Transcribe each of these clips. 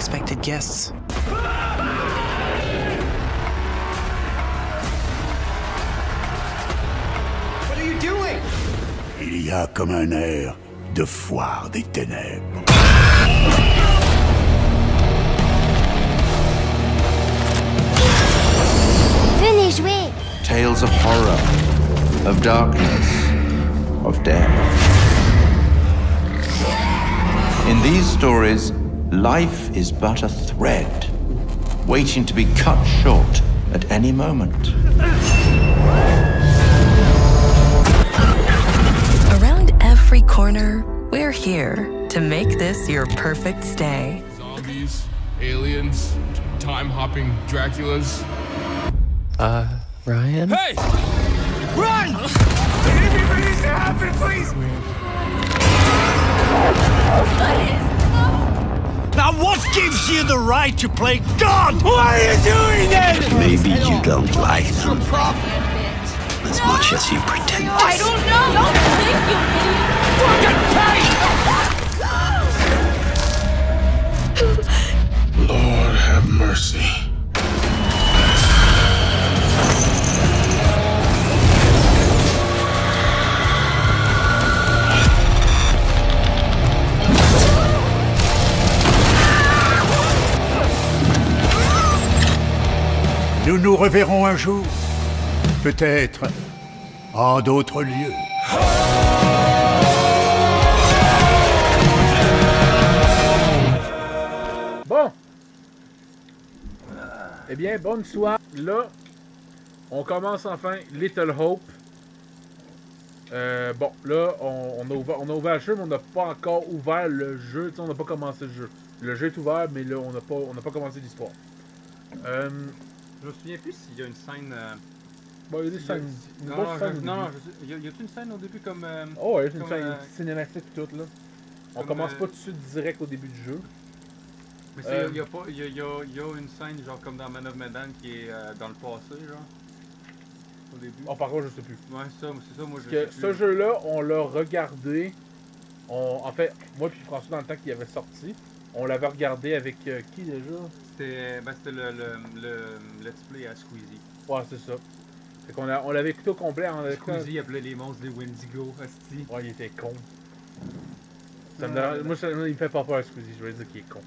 unexpected guests. What are you doing? Il y a comme un air de foire des ténèbres. Venez jouer. Tales of horror, of darkness, of death. In these stories, life is but a thread, waiting to be cut short at any moment. Around every corner, we're here to make this your perfect stay. Zombies, aliens, time-hopping Draculas. Ryan? Hey! Run! Anything needs to happen, please! Now what gives you the right to play God? Why are you doing it? Maybe you don't like them as much as you pretend. I don't know! Don't think you Fucking pay! Lord have mercy. Nous nous reverrons un jour, peut-être en d'autres lieux. Bon. Eh bien, bonne soirée. Là, on commence enfin Little Hope. Bon, là, on a ouvert le jeu, mais on n'a pas encore ouvert le jeu. Tu sais, on n'a pas commencé le jeu. Le jeu est ouvert, mais là, on n'a pas commencé l'histoire. Je me souviens plus s'il y a une scène. Bon, il y a des scènes. Non, y a-t-il une scène au début comme. Oh, ouais, c'est une comme, scène cinématique et tout, là. On commence pas tout de suite direct au début du jeu. Mais il y a une scène, genre comme dans Man of Medan, qui est dans le passé, genre. Au début. Oh, par contre, je sais plus. Ouais, c'est ça, moi je sais plus. Ce jeu-là, on l'a regardé. En fait, moi puis François, dans le temps qu'il avait sorti, on l'avait regardé avec qui déjà? C'était le Let's Play à Squeezie. Ouais, c'est ça. Fait qu'on on l'avait écouté au complet. Squeezie appelait les monstres des Wendigo, asti. Ouais, il était con. Ça me dérange... Moi, il me fait pas peur, Squeezie. Je veux dire qu'il est con.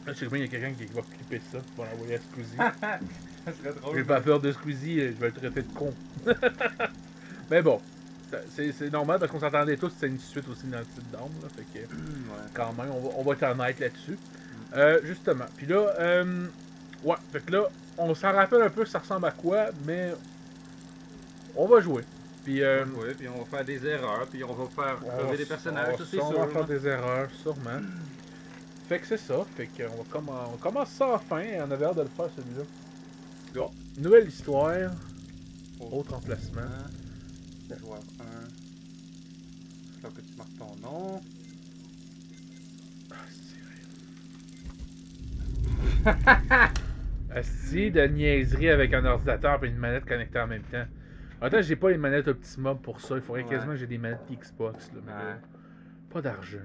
Je sais pas, il y a quelqu'un qui va clipper ça pour l'envoyer à Squeezie. Ça serait drôle. J'ai pas peur de Squeezie, je vais le traiter de con. Mais bon. C'est normal parce qu'on s'attendait tous, c'est une suite aussi dans le titre d'arme, là, fait que quand même, on va être honnête là-dessus. Justement, puis là, ouais, fait que là, on s'en rappelle un peu ça ressemble à quoi, mais on va jouer. Puis puis on va faire des erreurs, puis on va faire crever des personnages, ça c'est sûr. On va faire des erreurs, sûrement. Fait que c'est ça, fait qu'on on commence ça enfin, et on avait hâte de le faire celui-là. Bon, nouvelle histoire, autre emplacement. Joueur 1. Là que tu marques ton nom. Asti de niaiserie avec un ordinateur et une manette connectée en même temps. Attends, j'ai pas les manettes Optimum pour ça. Il faudrait quasiment que j'ai des manettes Xbox. Là, mais là, pas d'argent.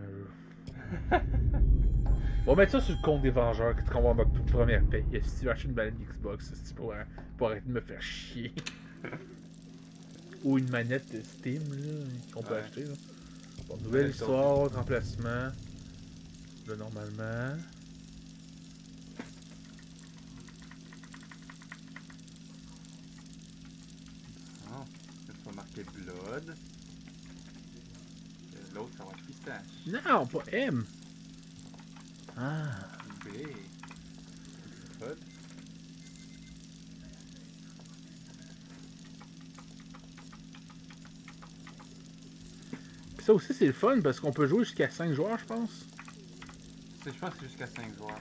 On va mettre ça sur le compte des Vengeurs qu'on va avoir notre première paye. Si tu veux acheter une manette Xbox, pour arrêter de me faire chier. Ou une manette Steam qu'on peut acheter. Là. Bon, nouvelle histoire, autre emplacement. Là, normalement. Ah, ça va marquer Blood. L'autre, ça va être Pistache. Non, pas M. Ah. B. Blood. Ça aussi, c'est le fun parce qu'on peut jouer jusqu'à 5 joueurs, je pense. Je pense que c'est jusqu'à 5 joueurs.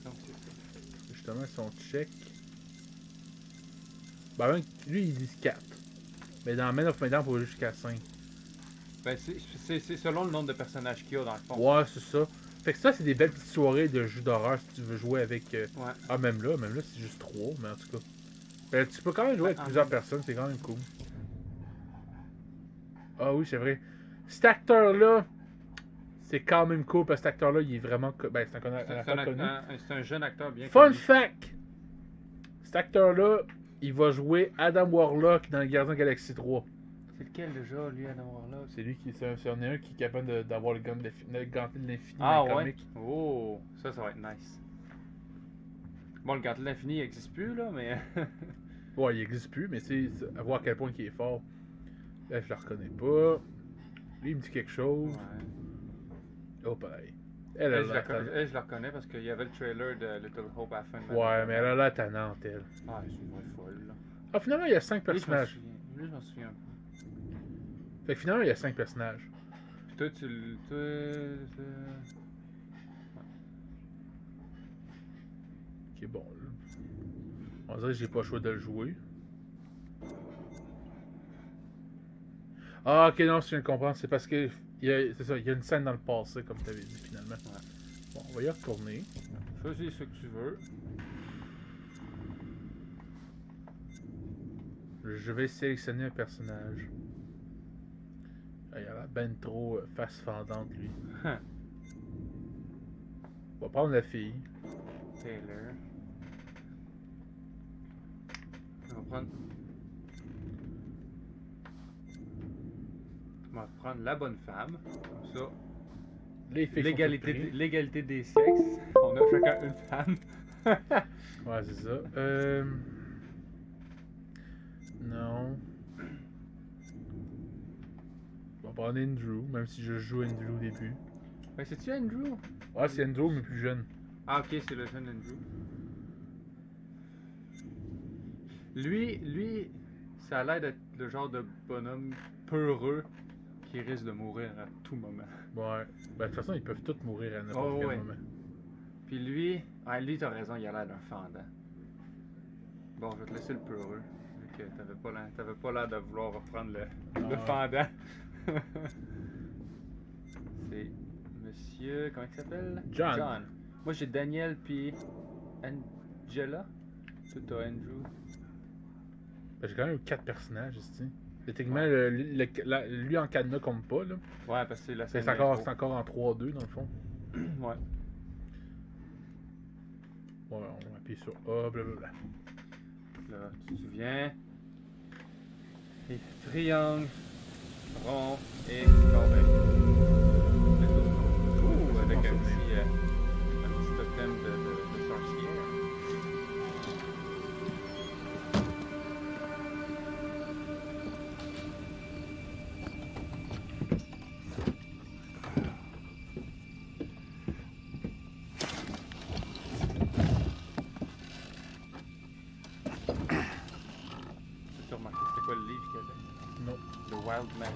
Donc, justement, si on check. Ben, lui, il dit 4. Mais dans Man of Medan, il faut jouer jusqu'à 5. Ben, c'est selon le nombre de personnages qu'il y a dans le fond. Ouais, c'est ça. Fait que ça, c'est des belles petites soirées de jeux d'horreur si tu veux jouer avec. Ah, même là, c'est juste 3, mais en tout cas. Ben, tu peux quand même jouer avec plusieurs personnes, c'est quand même cool. Ah oui, c'est vrai. Cet acteur-là, c'est quand même cool parce que cet acteur-là, il est vraiment. Ben, c'est un acteur connu. C'est un jeune acteur bien Fun connu. fact! Cet acteur-là, il va jouer Adam Warlock dans les Gardiens de la Galaxie 3. C'est lequel déjà, lui, Adam Warlock? C'est lui qui. C'est un qui est capable d'avoir le gantelet de l'infini Ah dans les ouais? comics. Oh, ça va être nice. Bon, le gantelet de l'infini, il n'existe plus, là, mais... Ouais, il existe plus, mais c'est à voir à quel point il est fort. Là, je le reconnais pas. Lui, il me dit quelque chose. Ouais. Oh, pareil. Elle, je la reconnais parce qu'il y avait le trailer de Little Hope à la fin de Ouais, mais elle a l'air tannante, elle. Ah, c'est une vraie folle, là. Ah, finalement, il y a 5 personnages. Lui, je m'en souviens pas. Fait que finalement, il y a 5 personnages. Puis toi, Ok, bon, là. On dirait que j'ai pas le choix de le jouer. Ah, ok, non, si je viens de comprendre, c'est parce que c'est ça, il y a une scène dans le passé, comme tu avais dit, finalement. Ouais. Bon, on va y retourner. Choisis ce que tu veux. Je vais sélectionner un personnage. Ah, il a la ben trop face fendante, lui. On va prendre la fille. Taylor. On va prendre la bonne femme. Comme ça. Les filles L'égalité des sexes. On a chacun une femme. Ouais, c'est ça. Non. On va prendre Andrew, même si je joue Andrew au début. Ouais, c'est-tu Andrew? Ouais, c'est Andrew, mais plus jeune. Ah, ok, c'est le jeune Andrew. Lui, ça a l'air d'être le genre de bonhomme peureux qui risque de mourir à tout moment. Ouais. Ben, de toute façon, ils peuvent tous mourir à n'importe quel moment. Puis lui, t'as raison, il a l'air d'un fendant. Bon, je vais te laisser le peureux. Vu que t'avais pas l'air de vouloir reprendre le fendant. C'est monsieur. Comment il s'appelle? John. Moi j'ai Daniel puis Angela. Toi t'as Andrew. Ben, j'ai quand même 4 personnages ici. Techniquement, lui en cadenas compte pas, là. Ouais, parce que c'est la scène. C'est encore en 3-2 dans le fond. Ouais. Ouais, on appuie sur A, blablabla. Là, tu te souviens. Et triangle, rond et carré. Ouh, avec un petit totem de sorcière. Tu as remarqué c'était quoi le livre qu'il y avait? Non. The Wild Magic.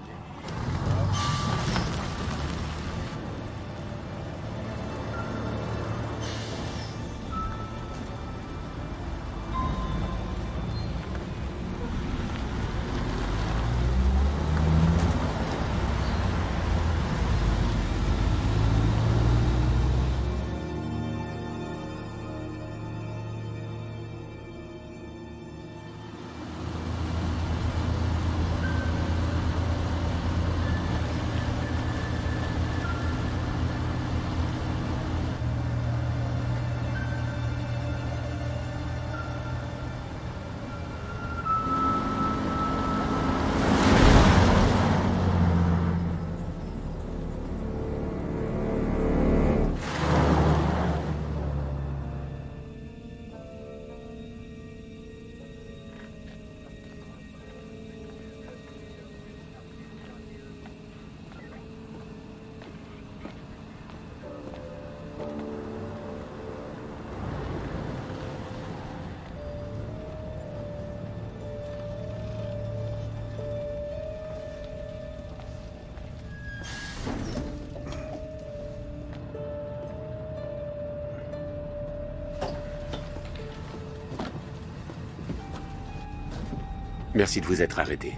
Merci de vous être arrêté.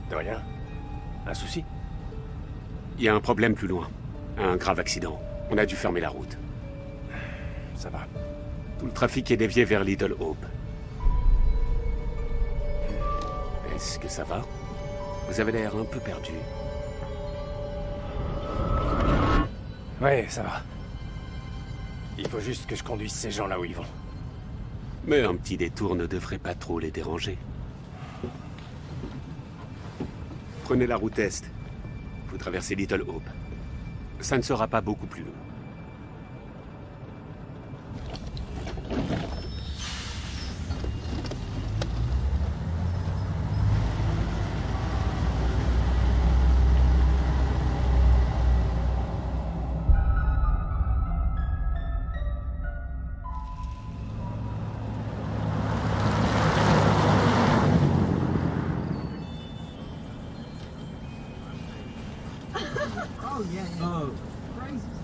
De rien. Un souci? Il y a un problème plus loin. Un grave accident. On a dû fermer la route. Ça va. Tout le trafic est dévié vers Little Hope. Est-ce que ça va? Vous avez l'air un peu perdu. Ouais, ça va. Il faut juste que je conduise ces gens là où ils vont. Mais un petit détour ne devrait pas trop les déranger. Prenez la route est. Vous traversez Little Hope. Ça ne sera pas beaucoup plus long.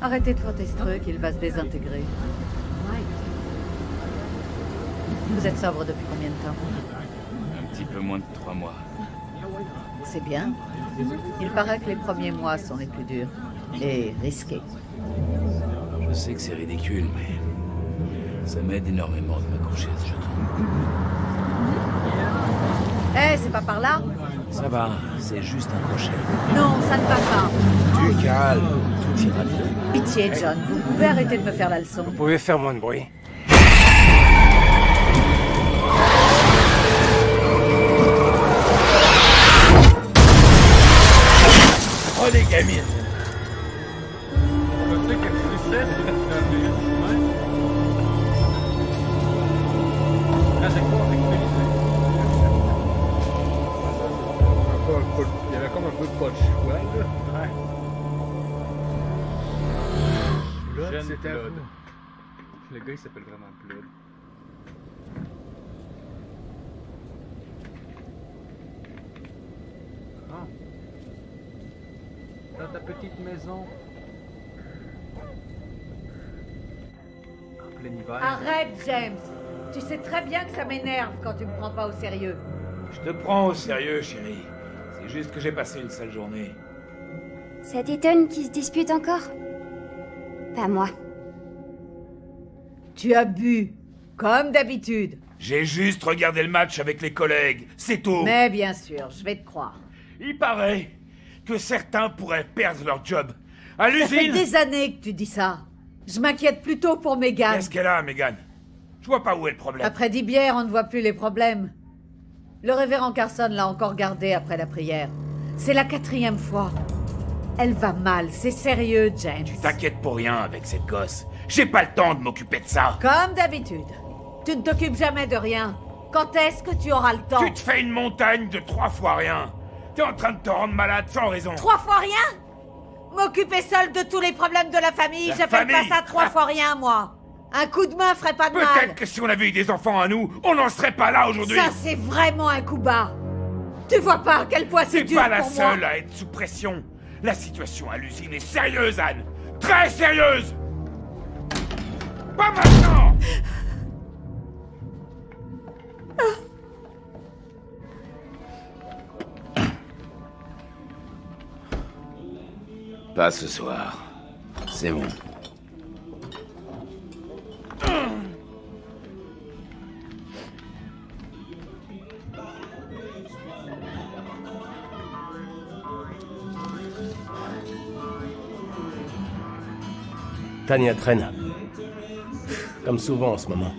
Arrêtez de faire tes trucs, il va se désintégrer. Vous êtes sobre depuis combien de temps? Un petit peu moins de 3 mois. C'est bien. Il paraît que les premiers mois sont les plus durs. Et risqués. Je sais que c'est ridicule, mais ça m'aide énormément de m'accrocher à ce jeu. Eh, c'est pas par là? Ça va, c'est juste un crochet. Non, ça ne va pas. Du calme, tout ira bien. Pitié, John, vous pouvez arrêter de me faire la leçon. Vous pouvez faire moins de bruit. Oh les gamines! Il y avait comme un peu pas de choix, là. Ouais. Jeune Blood. Le gars, il s'appelle vraiment Blood. Ah. Dans ta petite maison. En plein hiver. Arrête, James. Tu sais très bien que ça m'énerve quand tu me prends pas au sérieux. Je te prends au sérieux, chérie. C'est juste que j'ai passé une sale journée. Ça t'étonne qu'ils se disputent encore? Pas moi. Tu as bu, comme d'habitude. J'ai juste regardé le match avec les collègues, c'est tout. Mais bien sûr, je vais te croire. Il paraît que certains pourraient perdre leur job. À Ça fait l'usine... des années que tu dis ça. Je m'inquiète plutôt pour Megan. Qu'est-ce qu'elle a, Megan? Je vois pas où est le problème. Après 10 bières, on ne voit plus les problèmes. Le révérend Carson l'a encore gardée après la prière. C'est la 4e fois. Elle va mal, c'est sérieux, James. Tu t'inquiètes pour rien avec cette gosse. J'ai pas le temps de m'occuper de ça. Comme d'habitude. Tu ne t'occupes jamais de rien. Quand est-ce que tu auras le temps? Tu te fais une montagne de 3 fois rien. T'es en train de te rendre malade sans raison. 3 fois rien? M'occuper seul de tous les problèmes de la famille, La j'appelle pas famille? ça 3 fois rien, moi. Un coup de main ferait pas de mal. Peut-être que si on avait eu des enfants à nous, on n'en serait pas là aujourd'hui. Ça, c'est vraiment un coup bas. Tu vois pas à quel point c'est T'es dur pas la pour moi. seule à être sous pression. La situation à l'usine est sérieuse, Anne. Très sérieuse. Pas maintenant. Pas ce soir. C'est bon. Tania traîne. Comme souvent en ce moment.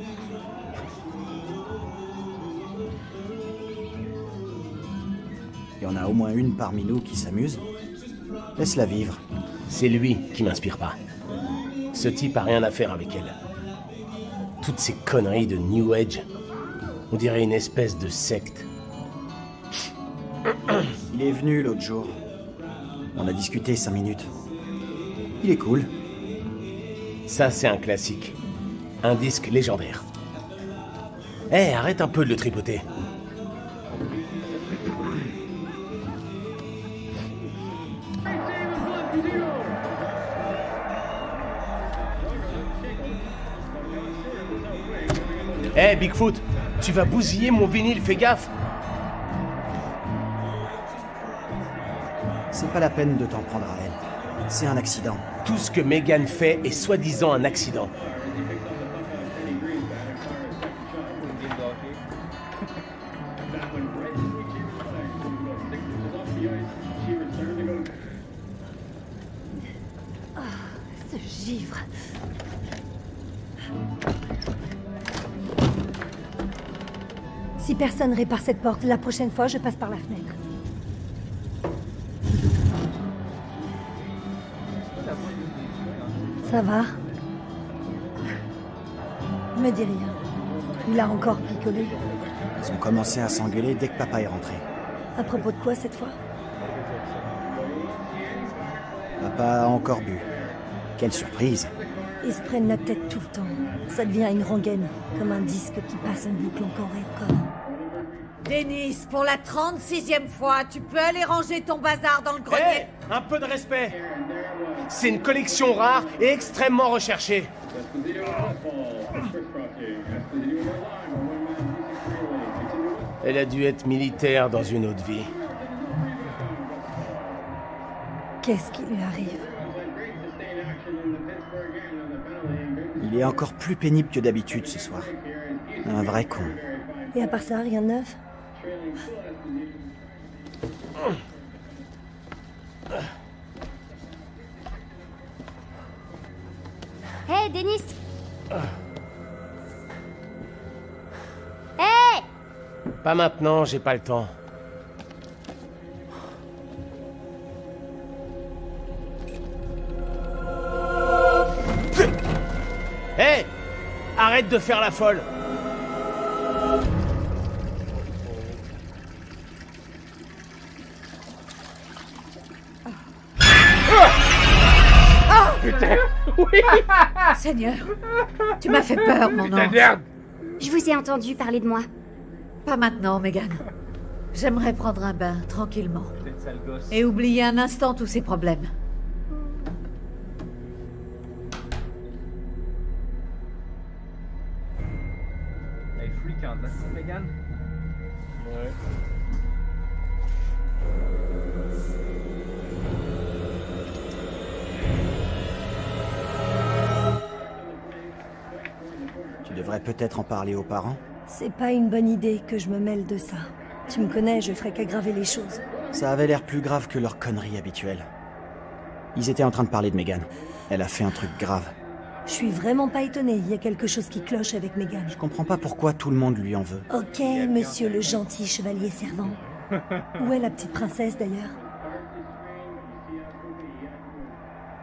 Il y en a au moins une parmi nous qui s'amuse. Laisse-la vivre. C'est lui qui m'inspire pas. Ce type a rien à faire avec elle. Toutes ces conneries de New Age. On dirait une espèce de secte. Il est venu l'autre jour. On a discuté 5 minutes. Il est cool. Ça, c'est un classique. Un disque légendaire. Eh, arrête un peu de le tripoter. Eh, Bigfoot, tu vas bousiller mon vinyle, fais gaffe. C'est pas la peine de t'en prendre à elle. C'est un accident. Tout ce que Megan fait est soi-disant un accident. givre. Si personne répare cette porte, la prochaine fois, je passe par la fenêtre. Ça va? Me dis rien. Il a encore picolé. Ils ont commencé à s'engueuler dès que papa est rentré. À propos de quoi cette fois? Papa a encore bu. Quelle surprise! Ils se prennent la tête tout le temps. Ça devient une rengaine, comme un disque qui passe en boucle encore et encore. Dennis, pour la 36e fois, tu peux aller ranger ton bazar dans le grenier. Hey, un peu de respect. C'est une collection rare et extrêmement recherchée. Elle a dû être militaire dans une autre vie. Qu'est-ce qui lui arrive? Il est encore plus pénible que d'habitude ce soir. Un vrai con. Et à part ça, rien de neuf? Hé, Dennis! Hé! Pas maintenant, j'ai pas le temps. Hé! Arrête de faire la folle! Putain! Oui! Seigneur, tu m'as fait peur, mon ange. Je vous ai entendu parler de moi. Pas maintenant, Megan. J'aimerais prendre un bain, tranquillement. Et oublier un instant tous ces problèmes. Elle est fréquente, là, c'est Megan? Ouais. Tu devrais peut-être en parler aux parents. C'est pas une bonne idée que je me mêle de ça. Tu me connais, je ferais qu'aggraver les choses. Ça avait l'air plus grave que leur connerie habituelle. Ils étaient en train de parler de Megan. Elle a fait un truc grave. Je suis vraiment pas étonnée, il y a quelque chose qui cloche avec Megan. Je comprends pas pourquoi tout le monde lui en veut. Ok, monsieur le gentil chevalier servant. Où est la petite princesse d'ailleurs?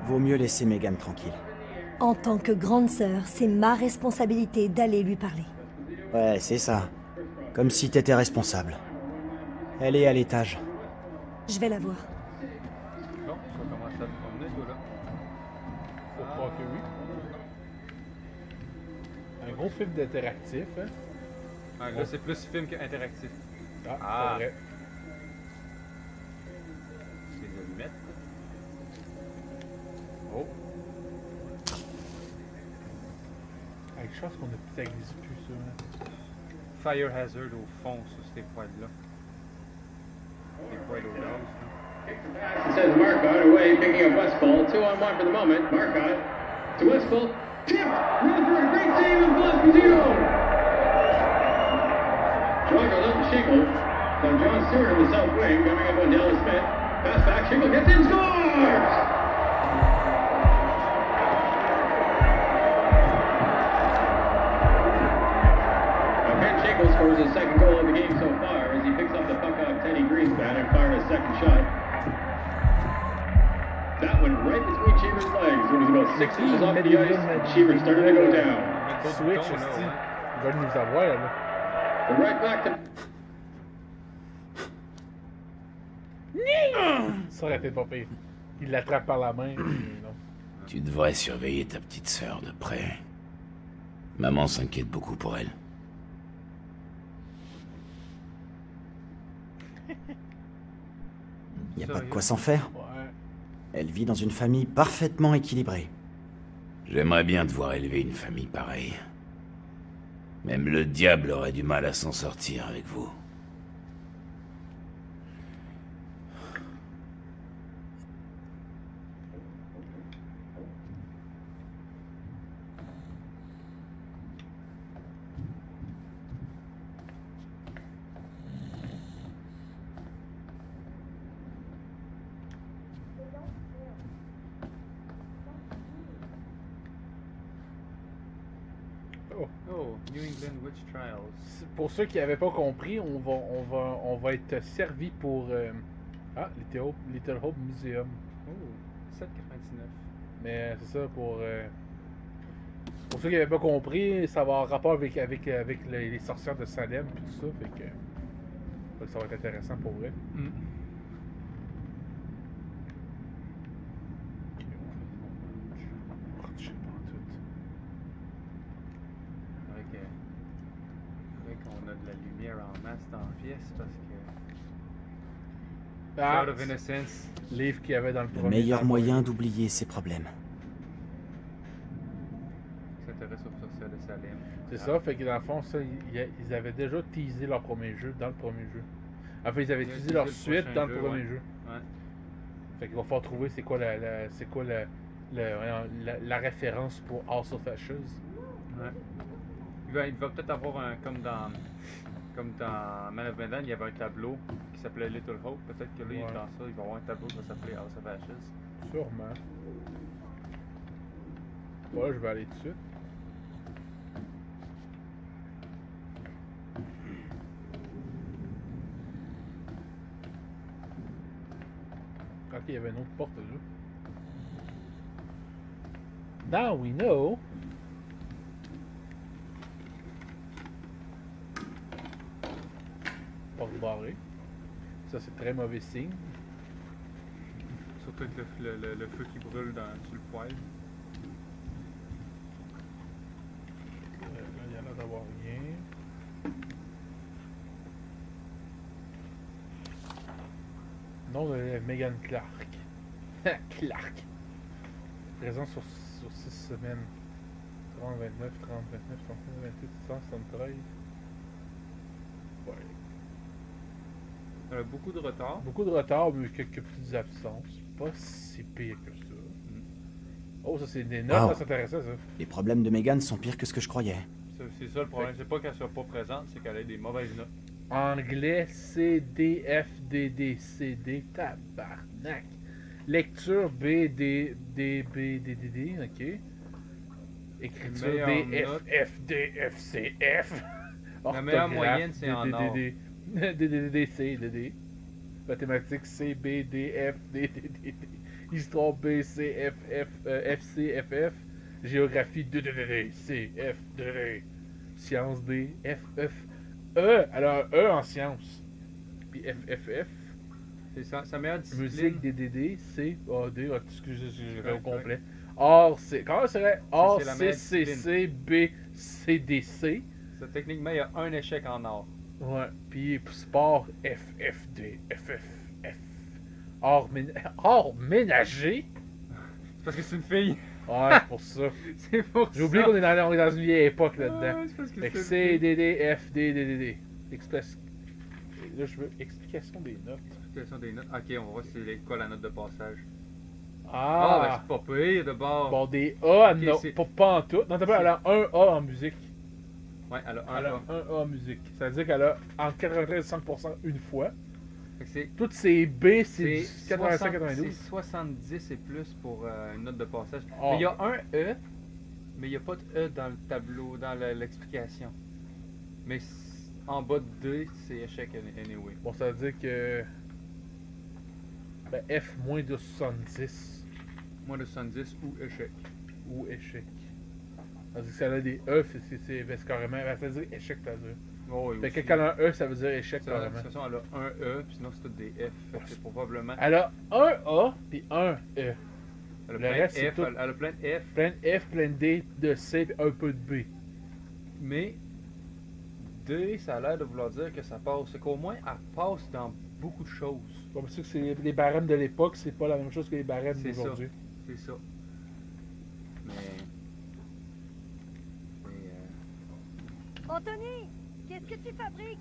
Vaut mieux laisser Megan tranquille. En tant que grande sœur, c'est ma responsabilité d'aller lui parler. Ouais, c'est ça. Comme si t'étais responsable. Elle est à l'étage. Je vais la voir. Bon, ça commence à te promener, toi, là. Faut croire que oui. Un gros film d'interactif, hein? Ouais, là, c'est plus film qu'interactif. Ah, c'est vrai. C'est les allumettes. Oh. Avec chance qu'on a peut-être plus ça. Hein. Fire hazard au fond sur ces poêles-là. Des poêles au gaz. It says Marcotte away, picking up Westfall. 2-on-1 for the moment. Marcotte to Westfall. Tipped! Rutherford, great save and Blasquezino! Shaw goes up to Shingle. Now John Stewart in the south wing, coming up on Dallas Smith. Pass back, Shingle gets in, scores! Scores his second goal of the game so far as he picks up the puck off Teddy Greenspan and fired a second shot. That went right between Cheever's legs. It was about 6 inches off the ice, and Cheever started to go down. Switch, ils veulent nous avoir, là. Right back to... Ça aurait été pas pire. Il l'attrape par la main. Non. Tu devrais surveiller ta petite sœur de près. Maman s'inquiète beaucoup pour elle. Y a pas de quoi s'en faire. Elle vit dans une famille parfaitement équilibrée. J'aimerais bien te voir élever une famille pareille. Même le diable aurait du mal à s'en sortir avec vous. Oh, New England Witch Trials. Pour ceux qui n'avaient pas compris, on va être servi pour Little Hope Museum. Oh, 7,99. Mais c'est ça, pour ceux qui n'avaient pas compris, ça va avoir rapport avec les sorcières de Salem et tout ça, fait que ça va être intéressant pour vrai. On a de la lumière en masse dans la pièce parce que... Ah, Out of Innocence. Livre qu'il y avait dans le Le premier. meilleur moyen d'oublier ses problèmes. S'intéresse aux sorcières de Salem. C'est ça, fait que dans le fond, ça, ils avaient déjà teasé leur premier jeu dans le premier jeu. Enfin, ils avaient teasé leur suite dans le premier jeu. Ouais. Fait qu'il va falloir trouver c'est quoi la référence pour House of Ashes. Ouais. Il va peut-être avoir un comme dans Man of Medan, il y avait un tableau qui s'appelait Little Hope. Peut-être que là, dans ça, il va avoir un tableau qui va s'appeler House of Ashes. Sûrement. Ouais, je vais aller tout de suite. Ok, il y avait une autre porte là. Now we know. Porte barrée. Ça, c'est très mauvais signe. Surtout avec le feu qui brûle sur le poêle. Là, il y a l'air d'avoir rien. Nom de Megan Clark. Clark. Présent sur 6 semaines. 30, 29, 30, 29, 31, 28, 173. Ouais. Elle a beaucoup de retard. Beaucoup de retard, mais quelques petites absences. Pas si pire que ça. Oh, ça c'est des notes, c'est intéressant ça. Les problèmes de Megan sont pires que ce que je croyais. C'est ça le problème, c'est pas qu'elle soit pas présente, c'est qu'elle ait des mauvaises notes. Anglais, C, D, F, D, D, C, D, tabarnak. Lecture B, D, D, B, D, D, D, ok. Écriture D, F, F, D, F, C, F. La meilleure moyenne, c'est en or. D, D, D, D, C, D, D. Mathématiques, C, B, D, F, D, D, D, D. Histoire B, C, F, F, F, C, F, F. Géographie, D, D, D, D, C, F, D, D. Sciences, D, F, F. E, alors E en sciences. Puis F, F, F. C'est sa meilleure discipline. Musique, D, D, D, C, A, D, excusez, j'ai au complet. Or, C, comment ça serait? Or, C, C, C, B, C, D, C. Ça, techniquement, il y a un échec en or. Ouais, puis sport, F, F, D, F, F, F. Or ménager? C'est parce que c'est une fille. Ouais, c'est pour ça. C'est pour ça. J'ai oublié qu'on est dans une vieille époque là-dedans. Ouais, c'est parce que fait que c'est C, D, D, F, D, D, D, D. Là, je veux explication des notes. Explication des notes. Ok, on va voir c'est quoi la note de passage. Ah, ben c'est pas pire de bord. Bon, des A, okay, non, pas en tout. Non, t'as pas, elle a un A en musique. Ouais, elle a un A en musique. Ça veut dire qu'elle a entre 93 et 100% une fois. Toutes ces B, c'est 85-92. C'est 70 et plus pour une note de passage. Oh. Mais il y a un E, mais il n'y a pas de E dans le tableau, dans l'explication. Mais en bas de 2, c'est échec anyway. Bon, ça veut dire que... Ben, F, moins de 70. Moins de 70 ou échec. Ou échec. Ça veut dire que si elle a des E, c'est carrément... Ça veut dire échec, ça veut dire. Oh, oui, fait que quand elle a un E, ça veut dire échec, carrément. De toute façon, elle a un E, puis sinon c'est tout des F. Fait que c'est probablement... Elle a un A, puis un E. Elle a plein de F, elle a plein de F. Plein de F, plein de D, de C, puis un peu de B. Mais... D, ça a l'air de vouloir dire que ça passe. C'est qu'au moins, elle passe dans beaucoup de choses. Comme ça que c'est les barèmes de l'époque, c'est pas la même chose que les barèmes d'aujourd'hui. C'est ça. Mais... Anthony, qu'est-ce que tu fabriques?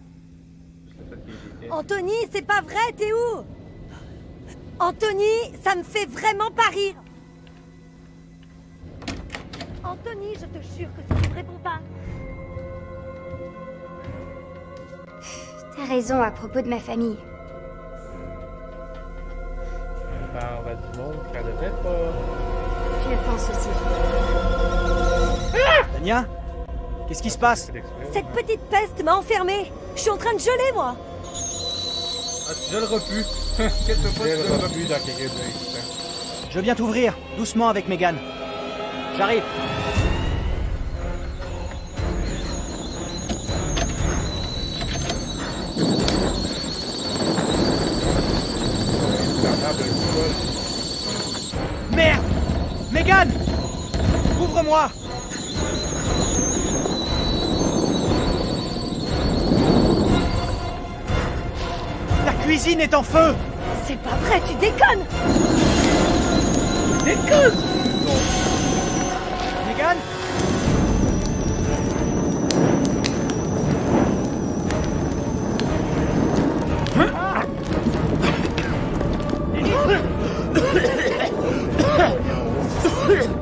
Anthony, c'est pas vrai, t'es où? Anthony, ça me fait vraiment pas rire. Anthony, je te jure que ça ne répond pas. T'as raison à propos de ma famille. On va du monde qu'elle devrait pas. Je pense aussi. Tania? Qu'est-ce qui se passe? Cette petite peste m'a enfermée. Je suis en train de geler, moi. Ah, tu gèleras plus. Qu'est-ce que tu gèleras plus dans quelques instants. Je viens t'ouvrir, doucement avec Megan. J'arrive. Merde! Megan! Ouvre-moi! La cuisine est en feu! C'est pas vrai, tu déconnes! Déconne! Megan?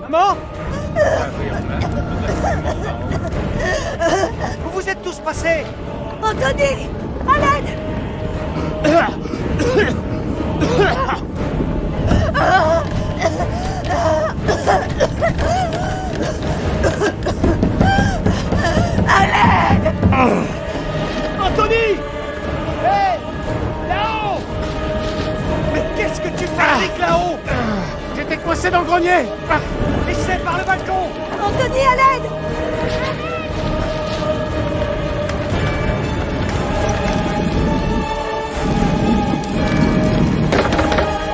Maman? Où vous êtes tous passés? Anthony! À l'aide! À l'aide! Anthony! Hé! Là-haut! Mais qu'est-ce que tu fabriques là-haut? J'étais coincé dans le grenier! Essaie par le balcon! Anthony, à l'aide!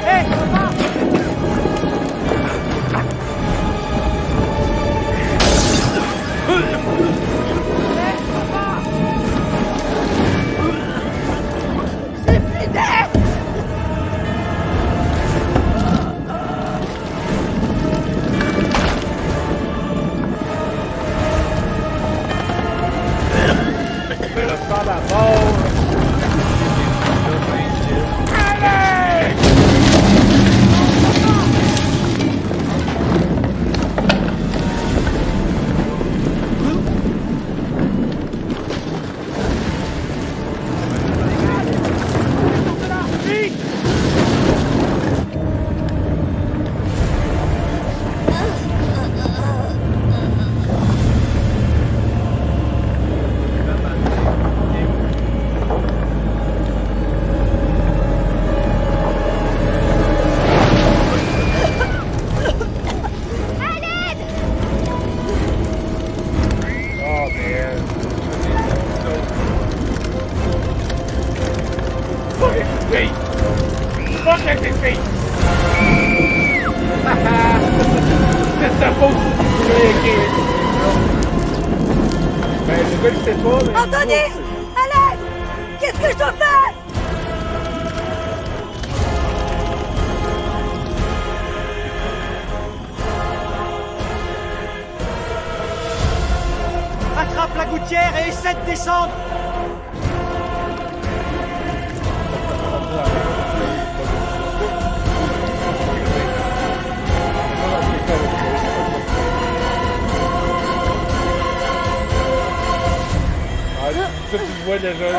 Hé, papa! C'est fini! Par la mort! Allez! C'est ta faute! Ben, le gars, il sait pas, mais... Anthony! À l'aide! Qu'est-ce que je dois faire? Attrape la gouttière et essaie de descendre! Ça, tu le vois déjà là.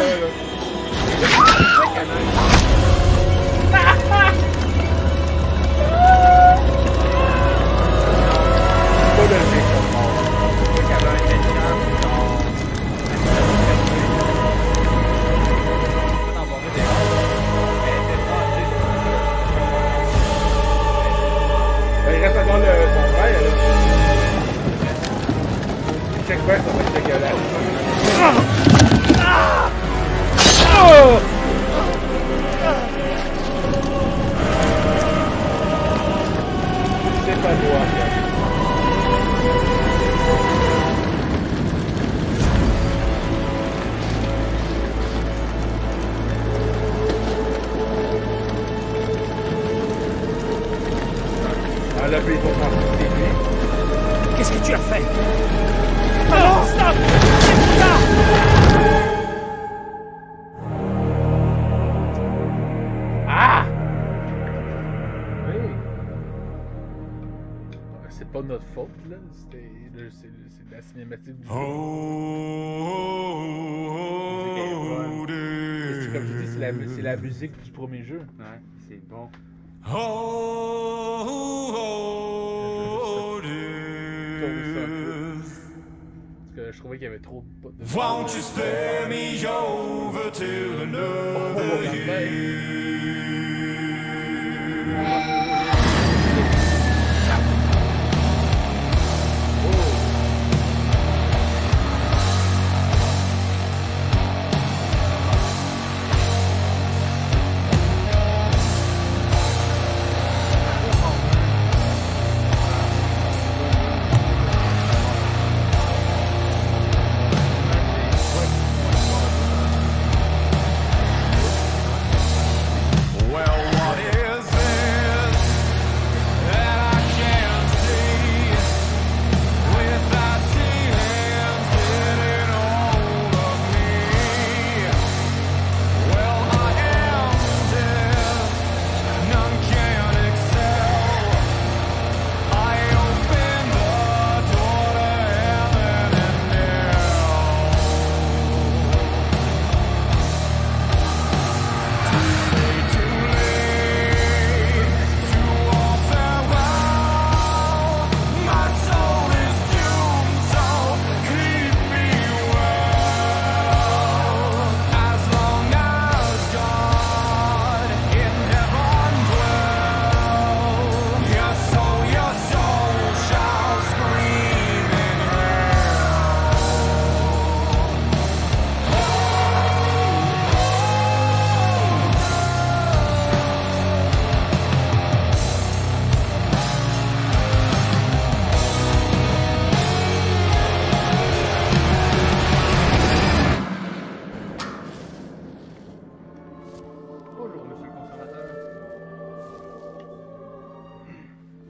Il reste encore son frère là. Check back, ça va être dégueulasse. Oh! C'est pas beau à faire. Ah là, puis ils vont prendre c'est lui. Qu'est-ce que tu as fait? Non, stop! Ah! Oui. C'est pas notre faute, là. C'est de la cinématique du jeu. Comme je dis, c'est la musique du premier jeu. Ouais, c'est bon. je trouvais qu'il y avait trop de... Won't you spare me over till another year?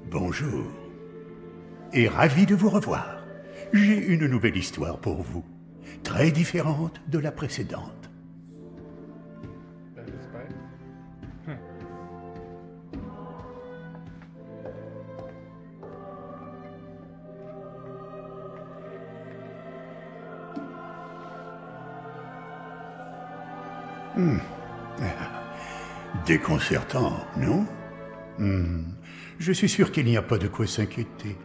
Bonjour, et ravi de vous revoir. J'ai une nouvelle histoire pour vous, très différente de la précédente. Ben, j'espère. Déconcertant, non? Je suis sûr qu'il n'y a pas de quoi s'inquiéter.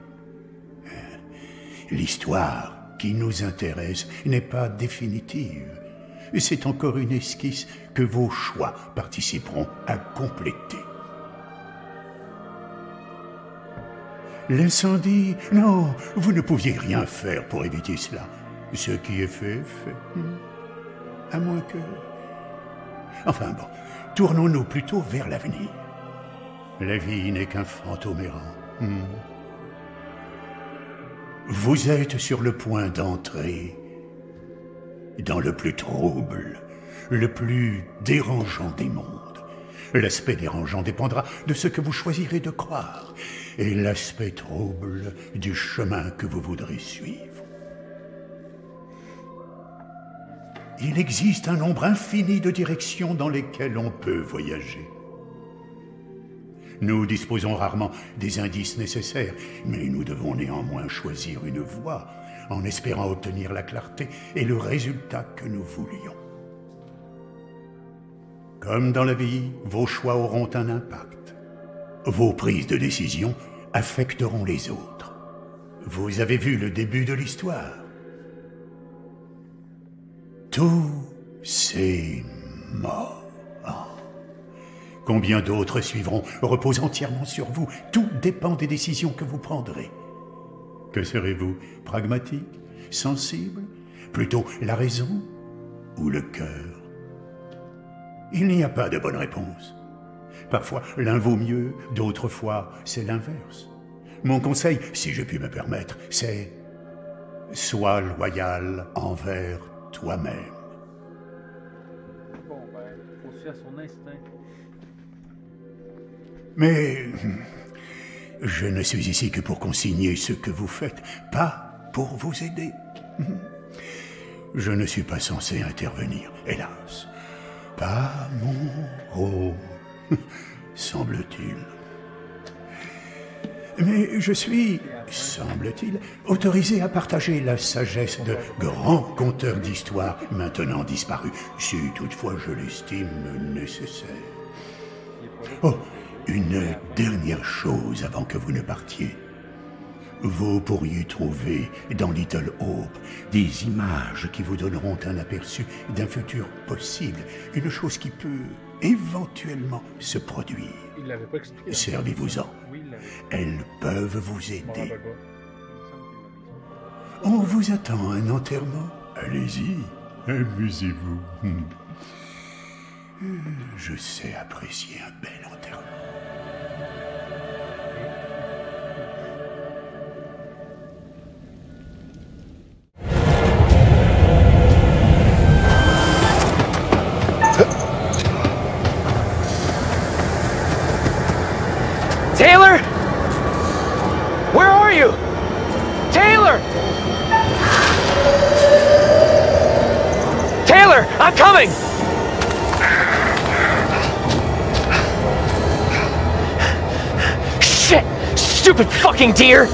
L'histoire qui nous intéresse n'est pas définitive. C'est encore une esquisse que vos choix participeront à compléter. L'incendie? Non, vous ne pouviez rien faire pour éviter cela. Ce qui est fait, est fait. À moins que... Enfin bon, tournons-nous plutôt vers l'avenir. La vie n'est qu'un fantôme errant. Vous êtes sur le point d'entrer dans le plus trouble, le plus dérangeant des mondes. L'aspect dérangeant dépendra de ce que vous choisirez de croire, et l'aspect trouble du chemin que vous voudrez suivre. Il existe un nombre infini de directions dans lesquelles on peut voyager. Nous disposons rarement des indices nécessaires, mais nous devons néanmoins choisir une voie en espérant obtenir la clarté et le résultat que nous voulions. Comme dans la vie, vos choix auront un impact. Vos prises de décision affecteront les autres. Vous avez vu le début de l'histoire. Tout c'est mort. Combien d'autres suivront repose entièrement sur vous. Tout dépend des décisions que vous prendrez. Que serez-vous? Pragmatique? Sensible? Plutôt la raison ou le cœur? Il n'y a pas de bonne réponse. Parfois, l'un vaut mieux, d'autres fois, c'est l'inverse. Mon conseil, si je puis me permettre, c'est « Sois loyal envers toi-même ». Bon, ben, faut se fier à son instinct. Mais je ne suis ici que pour consigner ce que vous faites, pas pour vous aider. Je ne suis pas censé intervenir, hélas. Pas mon rôle, semble-t-il. Mais je suis, semble-t-il, autorisé à partager la sagesse de grands conteurs d'histoire maintenant disparus, si toutefois je l'estime nécessaire. Oh, une dernière chose avant que vous ne partiez. Vous pourriez trouver dans Little Hope des images qui vous donneront un aperçu d'un futur possible, une chose qui peut éventuellement se produire. Il l'avait pas expliqué. Servez-vous-en. Oui, il l'avait. Elles peuvent vous Je m'en aider. rappelle pas. On vous attend à un enterrement. Allez-y, amusez-vous. Je sais apprécier un bel enterrement. Taylor? Where are you? Taylor! Taylor, I'm coming! Shit! Stupid fucking deer!